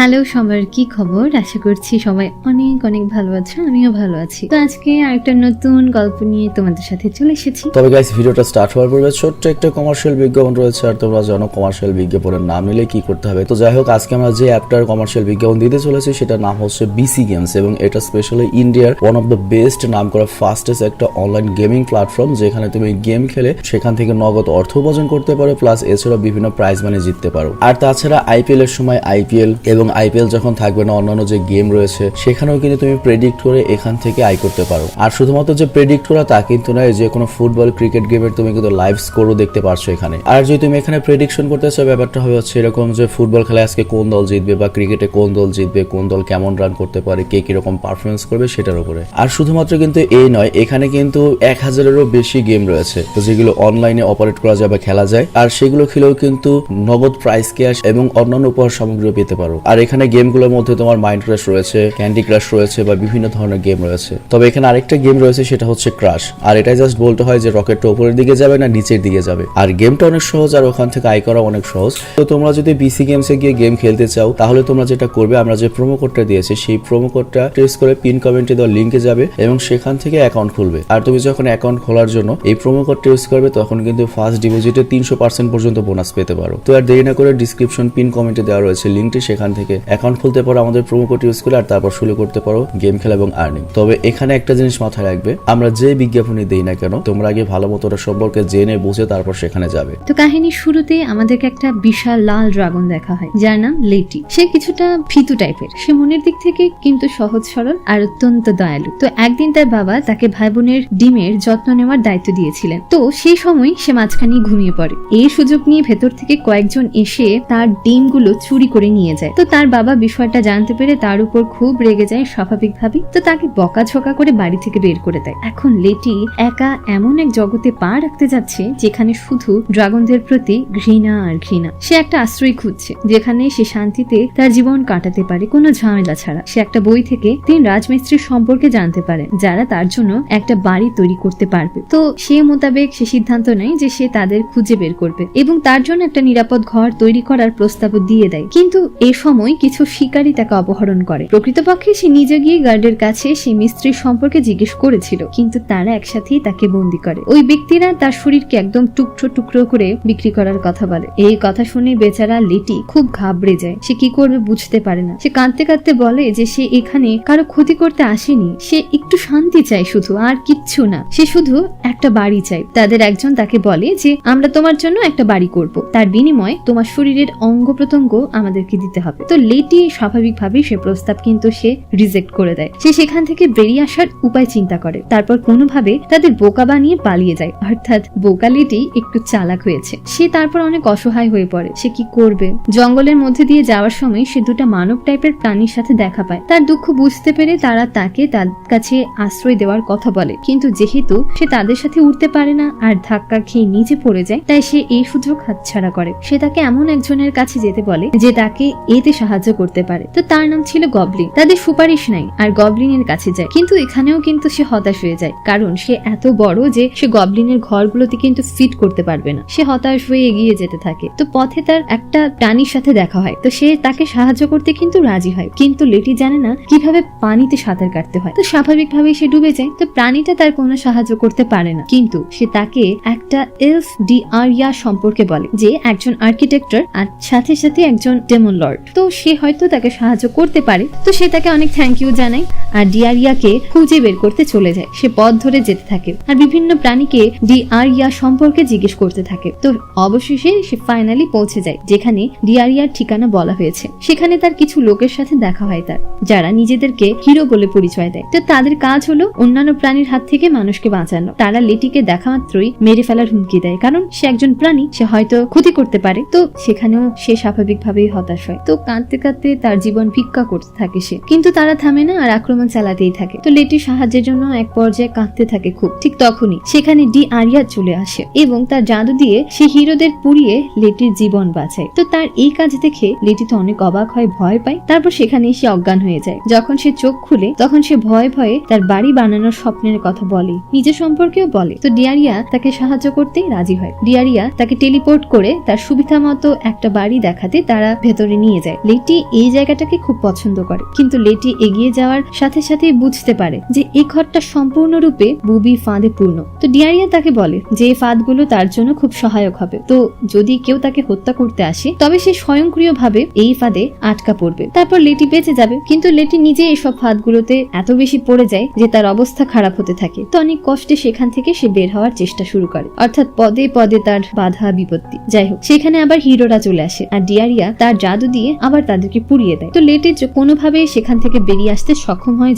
Hello সবার, কি খবর? আশা করছি সবাই অনেক অনেক ভালো আছো, আমিও ভালো আছি। তো আজকে আরেকটা নতুন গল্প নিয়ে তোমাদের সাথে চলে এসেছি। তবে গাইস, ভিডিওটা স্টার্ট হওয়ার পূর্বে ছোট্ট একটা কমার্শিয়াল বিজ্ঞাপন রয়েছে, আর তোমরা জানো কমার্শিয়াল বিজ্ঞাপনের নাম নিলে কি করতে হবে। তো যাই হোক, আজকে আমরা যে অ্যাপটার কমার্শিয়াল বিজ্ঞাপন দিতে চলেছি সেটার নাম হচ্ছে বিসি গেমস, এবং এটা স্পেশালি ইন্ডিয়ার ওয়ান অফ দ্য বেস্ট নাম করা ফাস্টেস্ট একটা অনলাইন গেমিং প্ল্যাটফর্ম, যেখানে তুমি গেম খেলে সেখান থেকে নগদ অর্থ উপার্জন করতে পারো, প্লাস এছাড়া বিভিন্ন প্রাইজ মানি জিততে পারো। আর তাছাড়া আইপিএল এর সময় আইপিএল এবং আইপিএল যখন থাকবে না, অন্যান্য যে গেম রয়েছে সেখানেও কিন্তু তুমি প্রেডিক্ট করে এখান থেকে আয় করতে পারো। আর শুধুমাত্র যে প্রেডিক্ট করা তা কিন্তু নয়, যে কোনো ফুটবল ক্রিকেট গেমের তুমি কিন্তু লাইভ স্কোরও দেখতে পারছো এখানে। আর যদি তুমি এখানে প্রেডিকশন করতে চাও, ব্যাপারটা হবে হচ্ছে এরকম যে ফুটবল খেলায় আজকে কোন দল জিতবে, বা ক্রিকেটে কোন দল জিতবে, কোন দল কেমন রান করতে পারে, কে কিরকম পারফরমেন্স করবে সেটার উপরে। আর শুধুমাত্র কিন্তু এই নয়, এখানে কিন্তু 1000-এরও বেশি গেম রয়েছে যেগুলো অনলাইনে অপারেট করা যায় বা খেলা যায়, আর সেগুলো খেলেও কিন্তু নগদ প্রাইজ ক্যাশ এবং অন্যান্য উপহার সামগ্রীও পেতে পারো। আর এখানে গেমগুলোর মধ্যে তোমার মাইন্ড ক্রাশ রয়েছে, ক্যান্ডি ক্রাশ রয়েছে, বা বিভিন্ন ধরনের গেম রয়েছে। তবে এখানে আরেকটা গেম রয়েছে, সেটা হচ্ছে ক্রাশ। আর এটাই জাস্ট বলতে হয় যে রকেটটা উপরের দিকে যাবে না নিচের দিকে যাবে। আর গেমটা অনেক সহজ, আর ওখান থেকে আয় করা অনেক সহজ। তো তোমরা যদি বিসি গেমসে গিয়ে গেম খেলতে চাও, তাহলে তোমরা যেটা করবে, আমরা যে প্রোমো কোডটা দিয়েছি সেই প্রোমো কোডটা ট্রেস করে পিন কমেন্টে দেওয়া লিঙ্কে যাবে এবং সেখান থেকে অ্যাকাউন্ট খুলবে। আর তুমি যখন অ্যাকাউন্ট খোলার জন্য এই প্রোমো কোডটা ইউজ করবে, তখন কিন্তু ফার্স্ট ডিপোজিটে 300% পর্যন্ত বোনাস পেতে পারো। তো আর দেরি না করে ডিসক্রিপশন পিন কমেন্টে দেওয়া রয়েছে লিঙ্কটি, সেখান থেকে অ্যাকাউন্ট খুলতে পারো আমাদের প্রোমো কোড ইউজ করে, আর তারপর শুরু করতে পারো গেম খেলা এবং আর্নিং। তবে এখানে একটা জিনিস মাথায় রাখবে, আমরা যে বিজ্ঞাপনই দেই না কেন, তোমরা আগে ভালো মতো ওটা সম্পর্কে জেনে বুঝে তারপর সেখানে যাবে। তো কাহিনীর শুরুতে আমাদেরকে একটা বিশাল লাল ড্রাগন দেখা হয়, যার নাম লেটি। সে কিছুটা ভীতু টাইপের, সে মনের দিক থেকে কিন্তু সহজ সরল আর অত্যন্ত দয়ালু। তো একদিন তার বাবা তাকে ভাই বোনের ডিমের যত্ন নেওয়ার দায়িত্ব দিয়েছিলেন। তো সেই সময় সে মাঝখানে ঘুমিয়ে পড়ে। এই সুযোগ নিয়ে ভেতর থেকে কয়েকজন এসে তার ডিমগুলো চুরি করে নিয়ে যায়। তো তার বাবা বিষয়টা জানতে পেরে তার উপর খুব রেগে যায় স্বাভাবিকভাবেই। তো তাকে বকাঝকা করে বাড়ি থেকে বের করে দেয়। এখন লেটি একা এমন এক জগতে পা রাখতে যাচ্ছে যেখানে শুধু ড্রাগনদের প্রতি ঘৃণা আর ঘৃণা। সে একটা আশ্রয় খুঁজছে যেখানে সে শান্তিতে তার জীবন কাটাতে পারে, কোনো ঝামেলা ছাড়া। সে একটা বই থেকে 3 রাজমিস্ত্রির সম্পর্কে জানতে পারে যারা তার জন্য একটা বাড়ি তৈরি করতে পারবে। তো সে মোতাবেক সে সিদ্ধান্ত নেয় যে সে তাদের খুঁজে বের করবে এবং তার জন্য একটা নিরাপদ ঘর তৈরি করার প্রস্তাব দিয়ে দেয়। কিন্তু এ সময় কিছু শিকারী তাকে অপহরণ করে। প্রকৃতপক্ষে সে নিজে গিয়ে গার্ডের কাছে সেই মিস্ত্রির সম্পর্কে জিজ্ঞেস করেছিল, কিন্তু তারা একসাথেই তাকে বন্দী করে। ওই ব্যক্তিরা তার শরীরকে একদম টুকরো টুকরো করে বিক্রি করার কথা বলে। এই কথা শুনে বেচারা লেটি খুব ঘাবড়ে যায়। সে কি করবে বুঝতে পারে না। সে কাঁদতে কাঁদতে বলে যে সে এখানে কারো ক্ষতি করতে আসেনি, সে একটু শান্তি চায় শুধু, আর কিচ্ছু না। সে শুধু একটা বাড়ি চায়। তাদের একজন তাকে বলে যে আমরা তোমার জন্য একটা বাড়ি করব, তার বিনিময়ে তোমার শরীরের অঙ্গ প্রত্যঙ্গ আমাদেরকে দিতে হবে। তো লেটি স্বাভাবিকভাবেই সে প্রস্তাব কিন্তু সে রিজেক্ট করে দেয়। সে সেখান থেকে বেরিয়ে আসার উপায় চিন্তা করে, তারপর কোনোভাবে তাদের বোকা বানিয়ে পালিয়ে যায়। অর্থাৎ বোকা লেটি একটু চালাক হয়েছে। সে তারপর অনেক অসহায় হয়ে পড়ে। সে কি করবে? জঙ্গলের মধ্যে দিয়ে যাওয়ার সময় সে দুটা মানব টাইপের প্রাণীর সাথে দেখা পায়। তার দুঃখ বুঝতে পেরে তারা তাকে তার কাছে আশ্রয় দেওয়ার কথা বলে, কিন্তু যেহেতু সে তাদের সাথে উঠতে পারে না আর ধাক্কা খেয়ে নিচে পড়ে যায়, তাই সে এই সুযোগ হাতছাড়া করে। সে তাকে এমন একজনের কাছে যেতে বলে যে তাকে এতে সাহায্য করতে পারে। তো তার নাম ছিল গবলিন। তাদের সুপারিশ নাই আর গবলিনের কাছে যায়, কিন্তু এখানেও কিন্তু সে হতাশ হয়ে যায়, কারণ সে এত বড় যে সে গবলিনের ঘরগুলোতে কিন্তু ফিট করতে পারবে না। সে হতাশ হয়ে এগিয়ে যেতে থাকে। তো পথে তার একটা প্রাণীর সাথে দেখা হয়। তো সে তাকে সাহায্য করতে কিন্তু রাজি হয়, কিন্তু লেটি জানে না কিভাবে পানিতে সাঁতার কাটতে হয়। তো স্বাভাবিকভাবেই সে ডুবে যায়। তো প্রাণীটা তার কোনো সাহায্য করতে পারে না, কিন্তু সে তাকে একটা এলফ ডিআরিয়া সম্পর্কে বলে, যে একজন আর্কিটেক্টর আর সাথে সাথে একজন ডেমন লর্ড। তো সে হয়তো তাকে সাহায্য করতে পারে। তো সে তাকে অনেক থ্যাংক ইউ জানায় আর ডিআরিয়াকে খুঁজে বের করতে চলে যায়। সে পথ ধরে যেতে থাকে আর বিভিন্ন প্রাণীকে ডিআরিয়া সম্পর্কে জিজ্ঞেস করতে থাকে। তো অবশেষে সে ফাইনালি পৌঁছে যায় যেখানে ডিআরিয়ার ঠিকানা বলা হয়েছে। সেখানে তার কিছু লোকের সাথে দেখা হয় তার, যারা নিজেদেরকে হিরো বলে পরিচয় দেয়। তো তাদের কাজ হলো অন্যান্য প্রাণীর হাত থেকে মানুষকে বাঁচানো। তারা লেটিকে দেখা মাত্রই মেরে ফেলার হুমকি দেয়, কারণ সে একজন প্রাণী, সে হয়তো ক্ষতি করতে পারে। তো সেখানেও সে স্বাভাবিকভাবেই হতাশ হয়। তো কাঁদতে কাঁদতে তার জীবন ভিক্ষা করতে থাকে সে, কিন্তু তারা থামে না আর আক্রমণ জীবন চালাতেই থাকে। তো লেটি সাহায্যের জন্য এক পর্যায়ে কাঁদতে থাকে খুব। ঠিক তখনই সেখানে ডি আরিয়া চলে আসে এবং তার জাদু দিয়ে সে হিরোদের পুড়িয়ে লেটির জীবন বাঁচায়। তো তার এই কাজ দেখে লেটি তো অনেক অবাক হয়, ভয় পায়। তারপর সেখানে সে অজ্ঞান হয়ে যায়। যখন সে চোখ খুলে তখন সে ভয়ে ভয়ে তার বাড়ি বানানোর স্বপ্নের কথা বলে, নিজের সম্পর্কেও বলে। তো ডিয়ারিয়া তাকে সাহায্য করতে রাজি হয়। ডিয়ারিয়া তাকে টেলিপোর্ট করে তার সুবিধা মতো একটা বাড়ি দেখাতে তারা ভেতরে নিয়ে যায়। লেটি এই জায়গাটাকে খুব পছন্দ করে, কিন্তু লেটি এগিয়ে যাওয়ার সাথে সাথে বুঝতে পারে যে এই ঘরটা সম্পূর্ণরূপে বুবি ফাঁদে পূর্ণ। তো ডিয়ারিয়া তাকে বলে যে এই ফাঁদগুলো তার জন্য খুব সহায়ক হবে। তো যদি কেউ তাকে হত্যা করতে আসে তবে সে স্বয়ংক্রিয়ভাবে এই ফাঁদে আটকা পড়বে, তারপর লেটি বেঁচে যাবে। কিন্তু লেটি নিজে এসব ফাঁদগুলোতে এত বেশি পড়ে যায় যে তার অবস্থা খারাপ হতে থাকে। তো অনেক কষ্টে সেখান থেকে সে বের হওয়ার চেষ্টা শুরু করে, অর্থাৎ পদে পদে তার বাধা বিপত্তি। যাই হোক, সেখানে আবার হিরোরা চলে আসে আর ডিয়ারিয়া তার জাদু দিয়ে আবার তাদেরকে পুড়িয়ে দেয়। তো লেটি কোনোভাবে সেখান থেকে বেরিয়ে আসতে সক্ষম হয়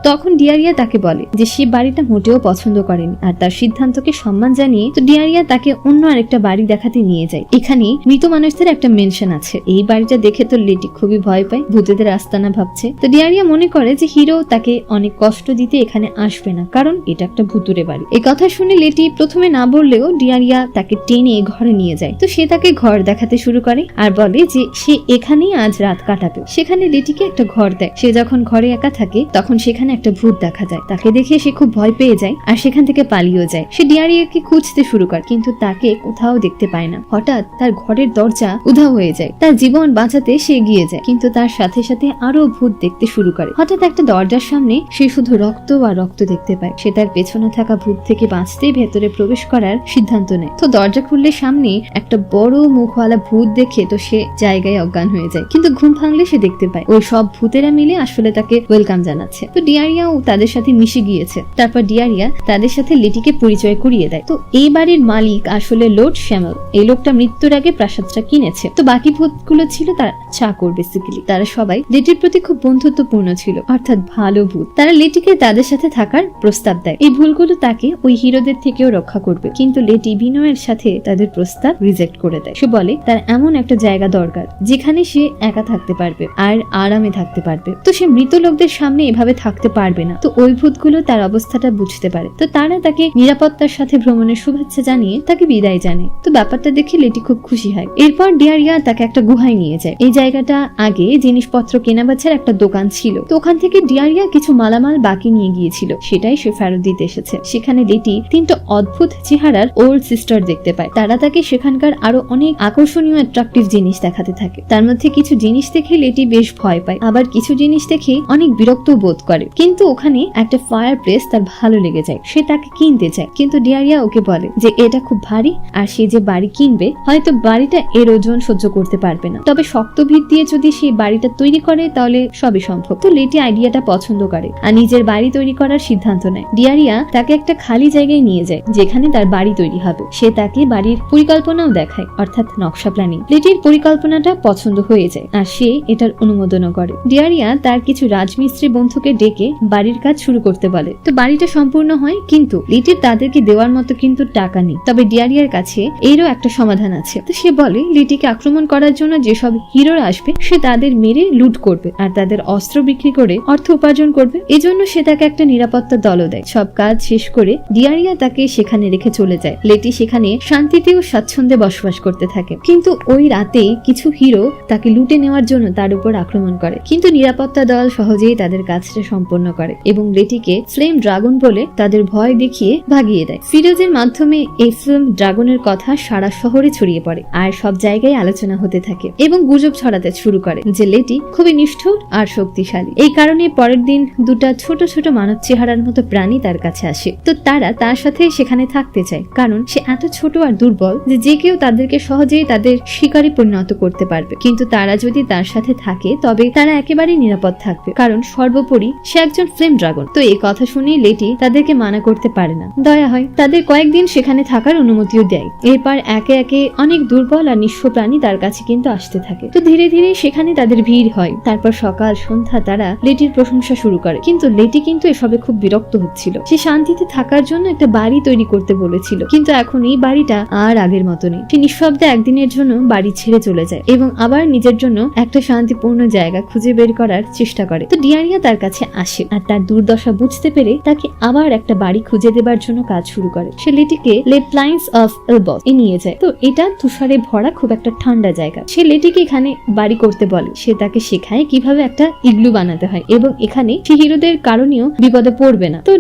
তখন ডিয়ারিয়া তাকে বলে যে সে বাড়িটা মোটেও পছন্দ করেনি আর তার সিদ্ধান্তকে সম্মান জানিয়ে তো ডিয়ারিয়া তাকে অন্য আরেকটা বাড়ি দেখাতে নিয়ে যায়। এখানে মৃত মানুষদের একটা মেনশন আছে। এই বাড়িটা দেখে তো লেটি খুবই ভয় পায়, ভূতেদের আস্তানা ভাবছে। তো ডিয়ারিয়া মনে করে যে হিরো তাকে অনেক কষ্ট দিতে এখানে আসবে না, কারণ এটা একটা ভূতুরে বাড়ি। এই কথা শুনে লেটি প্রথমে না বললেও ডিয়ারিয়া তাকে টেনে ঘরে নিয়ে যায়। তো সে তাকে ঘর দেখাতে শুরু করে আর বলে যে সে এখানেই আজ রাত কাটাবে। সেখানে লেটিকে একটা ঘর দেয়। সে যখন ঘরে একা থাকে তখন সেখানে একটা ভূত দেখা যায়। তাকে দেখে সে খুব ভয় পেয়ে যায় আর সেখান থেকে পালিয়েও যায়। সে ডিয়ারিয়াকে খুঁজতে শুরু করে, কিন্তু তাকে কোথাও দেখতে পায় না। হঠাৎ তার ঘরের দরজা উধাও হয়ে যায়। তার জীবন বাঁচাতে সে এগিয়ে যায়, কিন্তু তার সাথে সাথে আরো ভূত দেখতে শুরু করে। হঠাৎ একটা দরজার সামনে সে শুধু রক্ত আর রক্ত দেখতে পায়। সে তার পেছনে থাকা ভূত থেকে বাঁচতে ভেতরে প্রবেশ করার সিদ্ধান্ত নেয়। তো দরজা খুললে সামনে একটা বড় মুখওয়ালা ভূত দেখে তো সে জায়গায় অজ্ঞান হয়ে যায়। কিন্তু ঘুম ভাঙলে সে দেখতে পায় ওই সব ভূতেরা মিলে আসলে তাকে ওয়েলকাম জানাচ্ছে। তো ডিয়ারিয়াও তাদের সাথে মিশে গিয়েছে। তারপর ডিয়ারিয়া তাদের সাথে লেটিকে পরিচয় করিয়ে দেয়। তো এই বাড়ির মালিক আসলে লর্ড শ্যামল। এই লোকটা মৃত্যুর আগে প্রাসাদটা কিনেছে। তো বাকি ভূতগুলো ছিল তার চাকর বেসিক্যালি। তারা সবাই লেটির প্রতি খুব বন্ধুত্বপূর্ণ ছিল, অর্থাৎ ভালো ভূত। তারা লেটিকে তাদের সাথে থাকার প্রস্তাব দেয়। এই ভুলগুলো তাকে ওই হিরোদের থেকেও রক্ষা করবে, কিন্তু লেটি বিনয়ের সাথে তাদের প্রস্তাব রিজেক্ট করে দেয়। সে বলে তার এমন একটা জায়গা দরকার যেখানে সে একা থাকতে পারবে আর আরামে থাকতে পারবে। তো সে মৃত লোকদের সামনে এভাবে থাকতে পারবে না। তো ওই ভূতগুলো তার অবস্থাটা বুঝতে পারে। তো তারা তাকে নিরাপত্তার সাথে ভ্রমণের শুভেচ্ছা জানিয়ে তাকে বিদায় জানায়। তো ব্যাপারটা দেখে লেটি খুব খুশি হয়। এরপর ডিয়ারিয়া তাকে একটা গুহায় নিয়ে যায়। এই জায়গাটা আগে জিনিসপত্র কেনাবেচার একটা দোকান ছিল। তো ওখান থেকে ডিয়ারিয়া কিছু মালামাল বাকি নিয়ে গিয়েছিল, সেটাই সে ফেরত দিতে এসেছে। সেখানে লেটি তিনটা অদ্ভুত চেহারার ওল্ড সিস্টার দেখতে পায়। তারা তাকে সেখানকার আরো অনেক আকর্ষণীয় অ্যাট্রাকটিভ জিনিস দেখাতে থাকে। তার মধ্যে কিছু জিনিস দেখে লেটি বেশ ভয় পায়, আবার কিছু জিনিস দেখে অনেক বিরক্ত বোধ করে। কিন্তু ওখানে একটা ফায়ার প্লেস তার ভালো লেগে যায়। সে তাকে কিনতে চায়, কিন্তু ডিয়ারিয়া ওকে বলে যে এটা খুব ভারী আর সে যে বাড়ি কিনবে হয়তো বাড়িটা এর ওজন সহ্য করতে পারবে না। তবে শক্ত ভিত দিয়ে যদি সে বাড়িটা তৈরি করে তাহলে সবই সম্ভব। তো লেটি আইডিয়াটা পছন্দ করে আর নিজের বাড়ি তৈরি করার সিদ্ধান্ত নেয়। ডিয়ারিয়া তাকে একটা খালি জায়গায় নিয়ে যায় যেখানে তার বাড়ি তৈরি হবে। সে তাকে বাড়ির পরিকল্পনাও দেখায়, অর্থাৎ নকশা প্ল্যানিং। লেটির পরিকল্পনাটা পছন্দ হয়ে যায় আর সে এটার অনুমোদনও করে। ডিয়ারিয়া তার কিছু রাজমিস্ত্রি বন্ধুকে ডেকে বাড়ির কাজ শুরু করতে বলে। তো বাড়িটা সম্পূর্ণ হয়, কিন্তু লিটির তাদেরকে দেওয়ার মতো কিন্তু টাকা নেই। তবে ডিয়ারিয়ার কাছে এরও একটা সমাধান আছে। তো সে বলে লিটিকে আক্রমণ করার জন্য যেসব হিরোরা আসবে সে তাদের মেরে লুট করবে আর তাদের অস্ত্র বিক্রি করে অর্থ উপার্জন করবে। এজন্য সে তাকে একটা নিরাপত্তা দলও দেয়। সব কাজ শেষ করে ডিয়ারিয়া তাকে সেখানে রেখে চলে যায়। লেটি সেখানে শান্তিতে ও স্বাচ্ছন্দ্যে বসবাস করতে থাকে। কিন্তু ওই রাতে কিছু হিরো তাকে লুটে নেওয়ার জন্য তার উপর আক্রমণ করে, কিন্তু নিরাপত্তা দল সহজেই তাদের কাজটা সম্পন্ন করে এবং লেটিকে ফ্লেম ড্রাগন বলে তাদের ভয় দেখিয়ে ভাগিয়ে দেয়। ফিরোজের মাধ্যমে এই ফিল্ম ড্রাগনের কথা সারা শহরে ছড়িয়ে পড়ে আর সব জায়গায় আলোচনা হতে থাকে এবং গুজব ছড়াতে শুরু করে যে লেটি খুবই নিষ্ঠুর আর শক্তিশালী। এই কারণে পরের দিন দুটা ছোট ছোট মানব চেহারার মতো প্রাণী তার কাছে আসে। তো তারা তার সাথে সেখানে থাকতে চায়, কারণ সে এত ছোট আর দুর্বল যে কেউ তাদেরকে সহজেই তাদের শিকারে পরিণত করতে পারবে। কিন্তু তারা যদি তার সাথে থাকে তবে তারা একেবারেই নিরাপদ থাকবে, কারণ সর্বোপরি সে একজন ফ্লেম ড্রাগন। তো এই কথা শুনে লেটি তাদেরকে মানা করতে পারে না। দয়া হয়, তাদের কয়েকদিন সেখানে থাকার অনুমতিও দেয়। এরপর একে একে অনেক দুর্বল আর নিঃস্ব প্রাণী তার কাছে কিন্তু আসতে থাকে। তো ধীরে ধীরে সেখানে তাদের ভিড় হয়। তারপর সকাল সন্ধ্যা তারা লেটির প্রশংসা শুরু করে, কিন্তু লেটি কিন্তু এসবে খুব বিরক্ত হচ্ছিল। সে শান্তিতে থাকার জন্য একটা বাড়ি তৈরি করতে বলেছিল, কিন্তু এখন এই বাড়িটা আর আগের মতো নেই। সে নিঃশব্দে একদিনের জন্য বাড়ি ছেড়ে চলে যায় এবং আবার নিজের জন্য একটা শান্তিপূর্ণ জায়গা খুঁজে বের করার চেষ্টা করে। তো ডিয়ারিয়া তার তার কাছে আসে আর তার দুর্দশা বুঝতে পেরে তাকে আবার একটা বাড়ি খুঁজে দেবার জন্য কাজ শুরু করে। সে লেটিকে লে প্লাইন্স অফ এলবস এ নিয়ে যায়। তো এটা তুষারে ভরা খুব একটা ঠান্ডা জায়গা। সে লেটিকে এখানে বাড়ি করতে বলে। সে তাকে শেখায় কিভাবে একটা ইগলু বানাতে হয় এবং এখানে সে হিরোদের কারণেও বিপদে পড়বে না। তো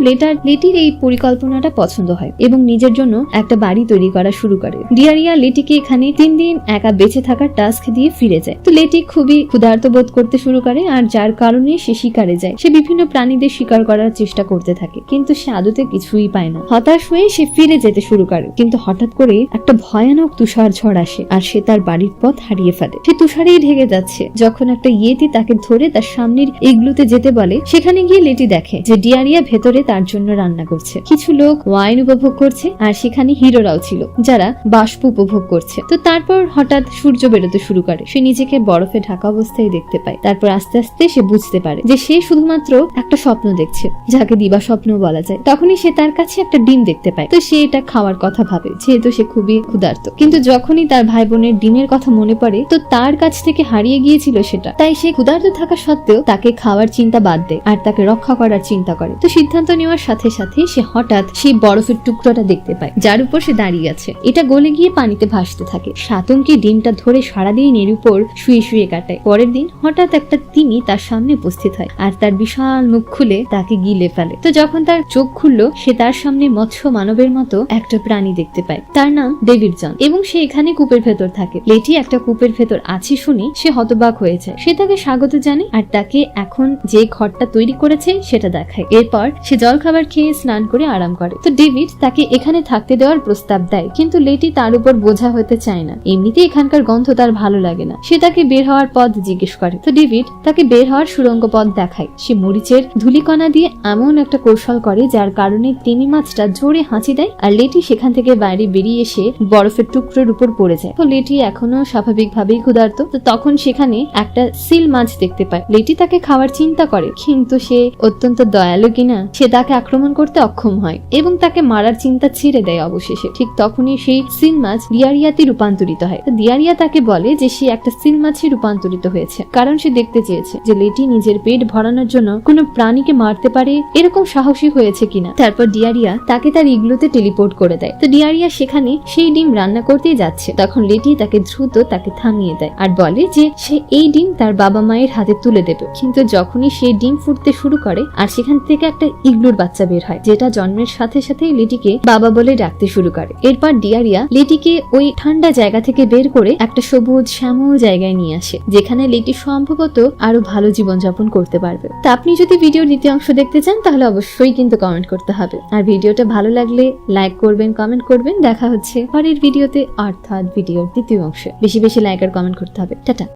লেটির এই পরিকল্পনাটা পছন্দ হয় এবং নিজের জন্য একটা বাড়ি তৈরি করা শুরু করে। ডিয়ারিয়া লেটিকে এখানে 3 দিন একা বেঁচে থাকার টাস্ক দিয়ে ফিরে যায়। তো লেটি খুবই ক্ষুধার্ত বোধ করতে শুরু করে আর যার কারণে সে শিকারে যায়। সে বিভিন্ন প্রাণীদের শিকার করার চেষ্টা করতে থাকে কিন্তু সে আদতে কিছুই পায় না। হতাশ হয়ে সে ফিরে যেতে শুরু করে কিন্তু হঠাৎ করে একটা ভয়ানক তুষার ঝড় আসে আর সে তার বাড়ির পথ হারিয়ে ফেলে। সে তুষারেই ঢেকে যাচ্ছে যখন একটা ইয়েতি তাকে ধরে তার সামনের ইগলুতে যেতে বলে। সেখানে গিয়ে লেটি দেখে যে ডিয়ারিয়া ভেতরে তার জন্য রান্না করছে। কিছু লোক ওয়াইন উপভোগ করছে আর সেখানে হিরোরাও ছিল যারা বাষ্প উপভোগ করছে। তো তারপর হঠাৎ সূর্য বেরোতে শুরু করে। সে নিজেকে বরফে ঢাকা অবস্থায় দেখতে পায়। তারপর আস্তে আস্তে সে বুঝতে পারে যে সে শুধুমাত্র একটা স্বপ্ন দেখছে, যাকে দিবা স্বপ্ন বলা যায়। তখনই সে তার কাছে একটা ডিম দেখতে পায়। তো সে এটা খাওয়ার কথা ভাবে যেহেতু সে খুবই ক্ষুধার্ত। কিন্তু যখনই তার ভাই বোনের ডিমের কথা মনে পড়ে তো তার কাছ থেকে হারিয়ে গিয়েছিল সেটা। তাই সে ক্ষুধার্ত থাকা সত্ত্বেও তাকে খাওয়ার চিন্তা বাদ দেয় আর তাকে রক্ষা করার চিন্তা করে। তো সিদ্ধান্ত নেওয়ার সাথে সাথে সে হঠাৎ সেই বরফের টুকরোটা দেখতে পায় যার উপর সে দাঁড়িয়ে আছে। এটা গলে গিয়ে পানিতে ভাসতে থাকে। সাতঙ্কি ডিমটা ধরে সারাদিন এর উপর শুয়ে শুয়ে কাটায়। পরের দিন হঠাৎ একটা তিমি তার সামনে উপস্থিত হয় আর তার বিশাল মুখ খুলে তাকে গিলে ফেলে। তো যখন তার চোখ খুললো সে তার সামনে মৎস্য মানবের মতো একটা প্রাণী দেখতে পায়। তার নাম ডেভিড জন এবং সে এখানে কূপের ভেতর থাকে। লেটি একটা কূপের ভেতর আছে শুনে সে হতবাক হয়ে যায়। সে তাকে স্বাগত জানায় আর তাকে এখন যে ঘরটা তৈরি করেছে সেটা দেখায়। এরপর সে জলখাবার খেয়ে স্নান করে আরাম করে। তো ডেভিড তাকে এখানে থাকতে দেওয়ার প্রস্তাব দেয় কিন্তু লেটি তার উপর বোঝা হতে চায় না। এমনিতে এখানকার গন্ধ তার ভালো লাগে না। সে তাকে বের হওয়ার পথ জিজ্ঞেস করে। তো ডেভিড তাকে বের হওয়ার সুড়ঙ্গ পথ দেখায়। সে মরিচের ধূলিকণা দিয়ে এমন একটা কৌশল করে যার কারণে তিমি মাছটা জোরে হাঁচি দেয় আর লেটি সেখান থেকে বাইরে বেরিয়ে এসে বরফের টুকরোর উপর পড়ে যায়। তো লেটি এখনো স্বাভাবিকভাবেই ক্ষুধার্ত। তো তখন সেখানে একটা সিল মাছ দেখতে পায়। লেটি তাকে খাওয়ার চিন্তা করে কিন্তু সে অত্যন্ত দয়ালু কিনা সে তাকে আক্রমণ করতে অক্ষম হয় এবং তাকে মারার চিন্তা ছেড়ে দেয় অবশেষে। ঠিক তখনই সেই সিল মাছ ডিয়ারিয়াতে রূপান্তরিত হয়। তো ডিয়ারিয়া তাকে বলে যে সে একটা সিল মাছে রূপান্তরিত হয়েছে কারণ সে দেখতে চেয়েছে যে লেটি নিজের পেট ভরানোর জন্য কোনো প্রাণীকে মারতে পারে এরকম সাহসী হয়েছে কিনা। তারপর ডিয়ারিয়া তাকে তার ইগলুতে টেলিপোর্ট করে দেয়। তো ডিয়ারিয়া সেখানে সেই ডিম রান্না করতেই যাচ্ছে। তখন লেটি তাকে দ্রুত তাকে থামিয়ে দেয় আর বলে যে সে এই ডিম তার বাবা মায়ের হাতে তুলে দেবে। কিন্তু যখনই সেই ডিম ফুটতে শুরু করে আর সেখান থেকে একটা ইগলুর বাচ্চা বের হয় যেটা জন্মের সাথে সাথেই লেটিকে বাবা বলে ডাকতে শুরু করে। এরপর ডিয়ারিয়া লেটিকে ওই ঠান্ডা জায়গা থেকে বের করে একটা সবুজ শ্যামল জায়গায় নিয়ে আসে যেখানে লেটি সম্ভবত আরো ভালো জীবনযাপন করতে পারবে। তা আপনি যদি ভিডিওর দ্বিতীয় অংশ দেখতে চান তাহলে অবশ্যই কিন্তু কমেন্ট করতে হবে আর ভিডিওটা ভালো লাগলে লাইক করবেন, কমেন্ট করবেন। দেখা হচ্ছে পরের ভিডিওতে অর্থাৎ ভিডিওর দ্বিতীয় অংশে। বেশি বেশি লাইক আর কমেন্ট করতে হবে। টাটা।